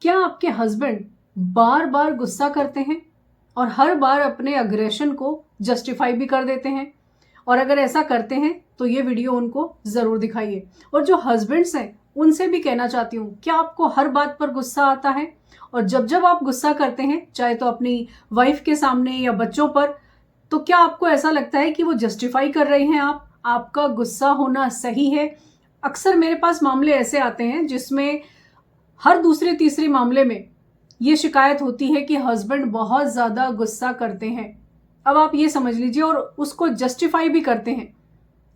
क्या आपके हस्बैंड बार बार गुस्सा करते हैं और हर बार अपने अग्रेशन को जस्टिफाई भी कर देते हैं? और अगर ऐसा करते हैं तो ये वीडियो उनको ज़रूर दिखाइए। और जो हस्बैंड्स हैं उनसे भी कहना चाहती हूँ, क्या आपको हर बात पर गुस्सा आता है? और जब जब आप गुस्सा करते हैं, चाहे तो अपनी वाइफ के सामने या बच्चों पर, तो क्या आपको ऐसा लगता है कि वो जस्टिफाई कर रहे हैं आपका गुस्सा होना सही है? अक्सर मेरे पास मामले ऐसे आते हैं जिसमें हर दूसरे तीसरे मामले में ये शिकायत होती है कि हस्बैंड बहुत ज़्यादा गुस्सा करते हैं। अब आप ये समझ लीजिए, और उसको जस्टिफाई भी करते हैं।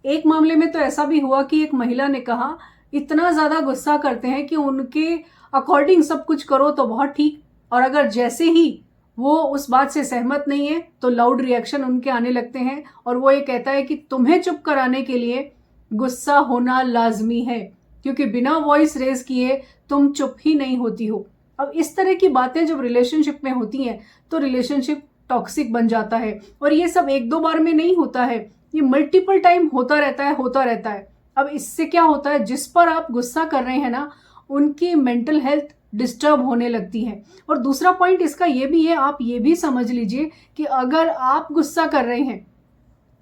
एक मामले में तो ऐसा भी हुआ कि एक महिला ने कहा, इतना ज़्यादा गुस्सा करते हैं कि उनके अकॉर्डिंग सब कुछ करो तो बहुत ठीक, और अगर जैसे ही वो उस बात से सहमत नहीं है तो लाउड रिएक्शन उनके आने लगते हैं। और वो ये कहता है कि तुम्हें चुप कराने के लिए गुस्सा होना लाजमी है, क्योंकि बिना वॉइस रेज किए तुम चुप ही नहीं होती हो। अब इस तरह की बातें जब रिलेशनशिप में होती हैं तो रिलेशनशिप टॉक्सिक बन जाता है। और ये सब एक दो बार में नहीं होता है, ये मल्टीपल टाइम होता रहता है। अब इससे क्या होता है, जिस पर आप गुस्सा कर रहे हैं ना, उनकी मेंटल हेल्थ डिस्टर्ब होने लगती है। और दूसरा पॉइंट इसका ये भी है, आप ये भी समझ लीजिए कि अगर आप गुस्सा कर रहे हैं,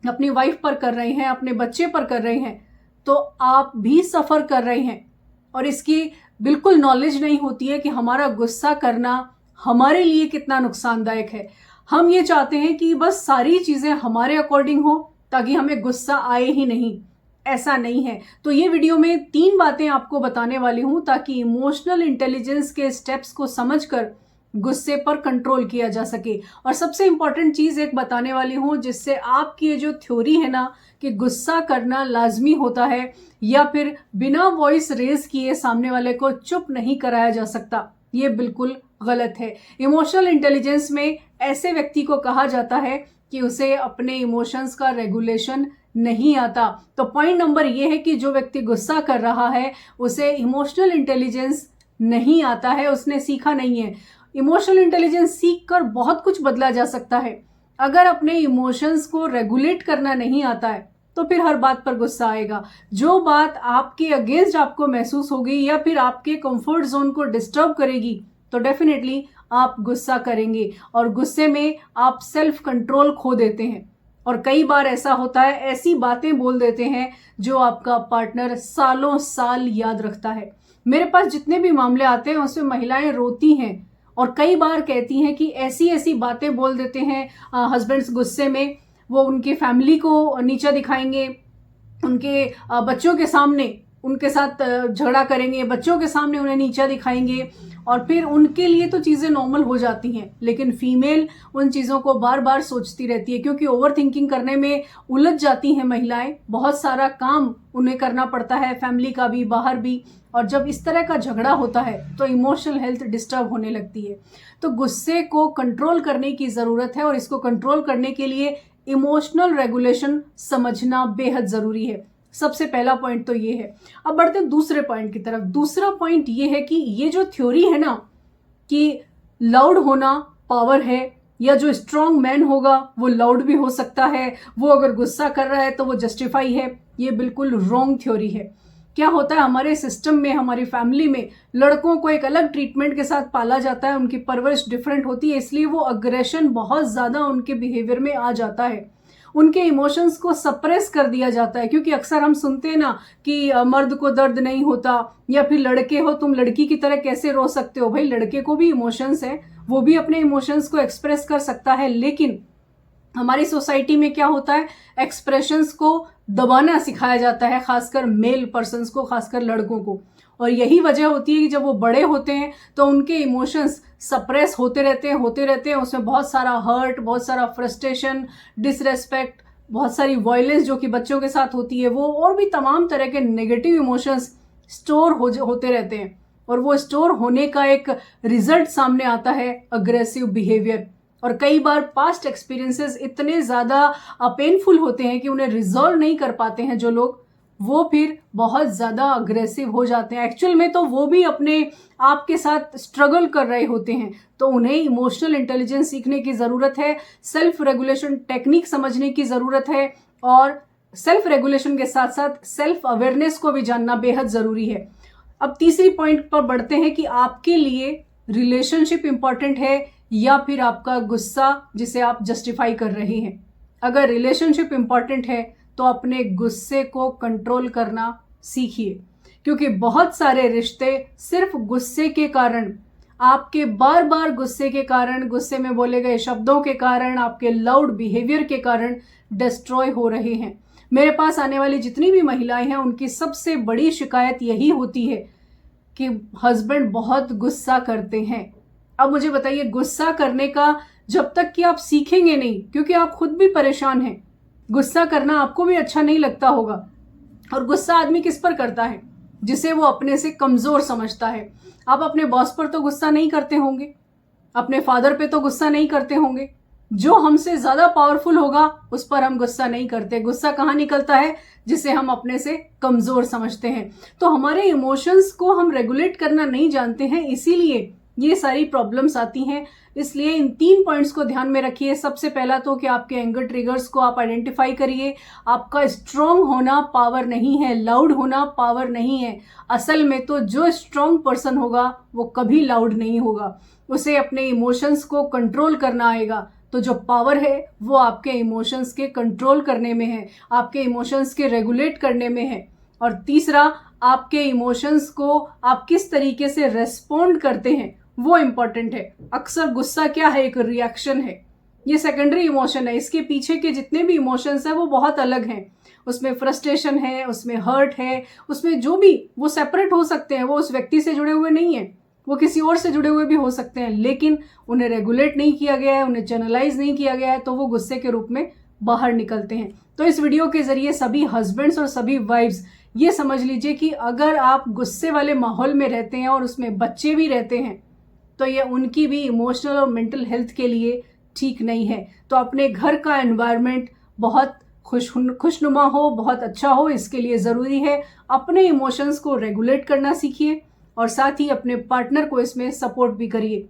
अपनी वाइफ पर कर रहे हैं, अपने बच्चे पर कर रहे हैं, तो आप भी सफ़र कर रहे हैं। और इसकी बिल्कुल नॉलेज नहीं होती है कि हमारा गुस्सा करना हमारे लिए कितना नुकसानदायक है। हम ये चाहते हैं कि बस सारी चीज़ें हमारे अकॉर्डिंग हो ताकि हमें गुस्सा आए ही नहीं। ऐसा नहीं है। तो ये वीडियो में 3 बातें आपको बताने वाली हूँ ताकि इमोशनल इंटेलिजेंस के स्टेप्स को समझकर गुस्से पर कंट्रोल किया जा सके। और सबसे इंपॉर्टेंट चीज़ एक बताने वाली हूँ, जिससे आपकी ये जो थ्योरी है ना कि गुस्सा करना लाजमी होता है या फिर बिना वॉइस रेज किए सामने वाले को चुप नहीं कराया जा सकता, ये बिल्कुल गलत है। इमोशनल इंटेलिजेंस में ऐसे व्यक्ति को कहा जाता है कि उसे अपने इमोशंस का रेगुलेशन नहीं आता। तो पॉइंट नंबर ये है कि जो व्यक्ति गुस्सा कर रहा है उसे इमोशनल इंटेलिजेंस नहीं आता है, उसने सीखा नहीं है। इमोशनल इंटेलिजेंस सीख कर बहुत कुछ बदला जा सकता है। अगर अपने इमोशंस को रेगुलेट करना नहीं आता है तो फिर हर बात पर गुस्सा आएगा। जो बात आपके अगेंस्ट आपको महसूस होगी या फिर आपके कंफर्ट जोन को डिस्टर्ब करेगी तो डेफिनेटली आप गुस्सा करेंगे, और गुस्से में आप सेल्फ कंट्रोल खो देते हैं। और कई बार ऐसा होता है, ऐसी बातें बोल देते हैं जो आपका पार्टनर सालों साल याद रखता है। मेरे पास जितने भी मामले आते हैं उसमें महिलाएं रोती हैं और कई बार कहती हैं कि ऐसी ऐसी बातें बोल देते हैं हस्बैंड्स गुस्से में। वो उनकी फैमिली को नीचा दिखाएंगे, उनके बच्चों के सामने उनके साथ झगड़ा करेंगे, बच्चों के सामने उन्हें नीचा दिखाएंगे, और फिर उनके लिए तो चीज़ें नॉर्मल हो जाती हैं, लेकिन फीमेल उन चीज़ों को बार बार सोचती रहती है, क्योंकि ओवर थिंकिंग करने में उलझ जाती हैं महिलाएं। बहुत सारा काम उन्हें करना पड़ता है, फैमिली का भी, बाहर भी। और जब इस तरह का झगड़ा होता है तो इमोशनल हेल्थ डिस्टर्ब होने लगती है। तो गुस्से को कंट्रोल करने की ज़रूरत है, और इसको कंट्रोल करने के लिए इमोशनल रेगुलेशन समझना बेहद ज़रूरी है। सबसे पहला पॉइंट तो ये है। अब बढ़ते हैं दूसरे पॉइंट की तरफ। दूसरा पॉइंट ये है कि ये जो थ्योरी है ना कि लाउड होना पावर है, या जो स्ट्रॉन्ग मैन होगा वो लाउड भी हो सकता है, वो अगर गुस्सा कर रहा है तो वो जस्टिफाई है, ये बिल्कुल रॉन्ग थ्योरी है। क्या होता है, हमारे सिस्टम में, हमारी फैमिली में लड़कों को एक अलग ट्रीटमेंट के साथ पाला जाता है, उनकी परवरिश डिफरेंट होती है, इसलिए वो अग्रेशन बहुत ज़्यादा उनके बिहेवियर में आ जाता है। उनके इमोशंस को सप्रेस कर दिया जाता है, क्योंकि अक्सर हम सुनते हैं ना कि मर्द को दर्द नहीं होता, या फिर लड़के हो तुम लड़की की तरह कैसे रो सकते हो। भाई, लड़के को भी इमोशंस है, वो भी अपने इमोशंस को एक्सप्रेस कर सकता है, लेकिन हमारी सोसाइटी में क्या होता है, एक्सप्रेशंस को दबाना सिखाया जाता है, खासकर मेल पर्सन्स को, खासकर लड़कों को। और यही वजह होती है कि जब वो बड़े होते हैं तो उनके इमोशंस सप्रेस होते रहते हैं। उसमें बहुत सारा हर्ट, बहुत सारा फ्रस्ट्रेशन, डिसरेस्पेक्ट, बहुत सारी वायलेंस जो कि बच्चों के साथ होती है, वो और भी तमाम तरह के नेगेटिव इमोशंस स्टोर होते रहते हैं। और वो स्टोर होने का एक रिजल्ट सामने आता है अग्रेसिव बिहेवियर। और कई बार पास्ट एक्सपीरियंसेस इतने ज़्यादा पेनफुल होते हैं कि उन्हें रिजॉल्व नहीं कर पाते हैं जो लोग, वो फिर बहुत ज़्यादा अग्रेसिव हो जाते हैं। एक्चुअल में तो वो भी अपने आप के साथ स्ट्रगल कर रहे होते हैं। तो उन्हें इमोशनल इंटेलिजेंस सीखने की ज़रूरत है, सेल्फ रेगुलेशन टेक्निक समझने की ज़रूरत है, और सेल्फ रेगुलेशन के साथ साथ सेल्फ अवेयरनेस को भी जानना बेहद ज़रूरी है। अब तीसरी पॉइंट पर बढ़ते हैं कि आपके लिए रिलेशनशिप इंपॉर्टेंट है या फिर आपका गुस्सा जिसे आप जस्टिफाई कर रहे हैं। अगर रिलेशनशिप इंपॉर्टेंट है तो अपने गुस्से को कंट्रोल करना सीखिए, क्योंकि बहुत सारे रिश्ते सिर्फ गुस्से के कारण, आपके बार बार गुस्से के कारण, गुस्से में बोले गए शब्दों के कारण, आपके लाउड बिहेवियर के कारण डिस्ट्रॉय हो रहे हैं। मेरे पास आने वाली जितनी भी महिलाएं हैं उनकी सबसे बड़ी शिकायत यही होती है कि हस्बैंड बहुत गुस्सा करते हैं। अब मुझे बताइए, गुस्सा करने का जब तक कि आप सीखेंगे नहीं, क्योंकि आप खुद भी परेशान हैं, गुस्सा करना आपको भी अच्छा नहीं लगता होगा। और गुस्सा आदमी किस पर करता है? जिसे वो अपने से कमजोर समझता है। आप अपने बॉस पर तो गुस्सा नहीं करते होंगे, अपने फादर पे तो गुस्सा नहीं करते होंगे, जो हमसे ज्यादा पावरफुल होगा उस पर हम गुस्सा नहीं करते। गुस्सा कहाँ निकलता है? जिसे हम अपने से कमजोर समझते हैं। तो हमारे इमोशंस को हम रेगुलेट करना नहीं जानते हैं, इसीलिए ये सारी प्रॉब्लम्स आती हैं। इसलिए इन 3 पॉइंट्स को ध्यान में रखिए। सबसे पहला तो कि आपके एंगर ट्रिगर्स को आप आइडेंटिफाई करिए। आपका स्ट्रांग होना पावर नहीं है, लाउड होना पावर नहीं है। असल में तो जो स्ट्रांग पर्सन होगा वो कभी लाउड नहीं होगा, उसे अपने इमोशंस को कंट्रोल करना आएगा। तो जो पावर है वो आपके इमोशंस के कंट्रोल करने में है, आपके इमोशंस के रेगुलेट करने में है। और तीसरा, आपके इमोशंस को आप किस तरीके से रेस्पॉन्ड करते हैं वो इंपॉर्टेंट है। अक्सर गुस्सा क्या है? एक रिएक्शन है, ये सेकेंडरी इमोशन है। इसके पीछे के जितने भी इमोशंस हैं वो बहुत अलग हैं। उसमें फ्रस्ट्रेशन है, उसमें हर्ट है, उसमें जो भी, वो सेपरेट हो सकते हैं, वो उस व्यक्ति से जुड़े हुए नहीं है, वो किसी और से जुड़े हुए भी हो सकते हैं, लेकिन उन्हें रेगुलेट नहीं किया गया है, उन्हें चैनलाइज नहीं किया गया है, तो वो गुस्से के रूप में बाहर निकलते हैं। तो इस वीडियो के जरिए सभी हस्बैंड्स और सभी वाइफ्स ये समझ लीजिए कि अगर आप गुस्से वाले माहौल में रहते हैं और उसमें बच्चे भी रहते हैं तो ये उनकी भी इमोशनल और मेंटल हेल्थ के लिए ठीक नहीं है। तो अपने घर का एनवायरनमेंट बहुत खुशनुमा हो, बहुत अच्छा हो, इसके लिए ज़रूरी है अपने इमोशंस को रेगुलेट करना सीखिए और साथ ही अपने पार्टनर को इसमें सपोर्ट भी करिए।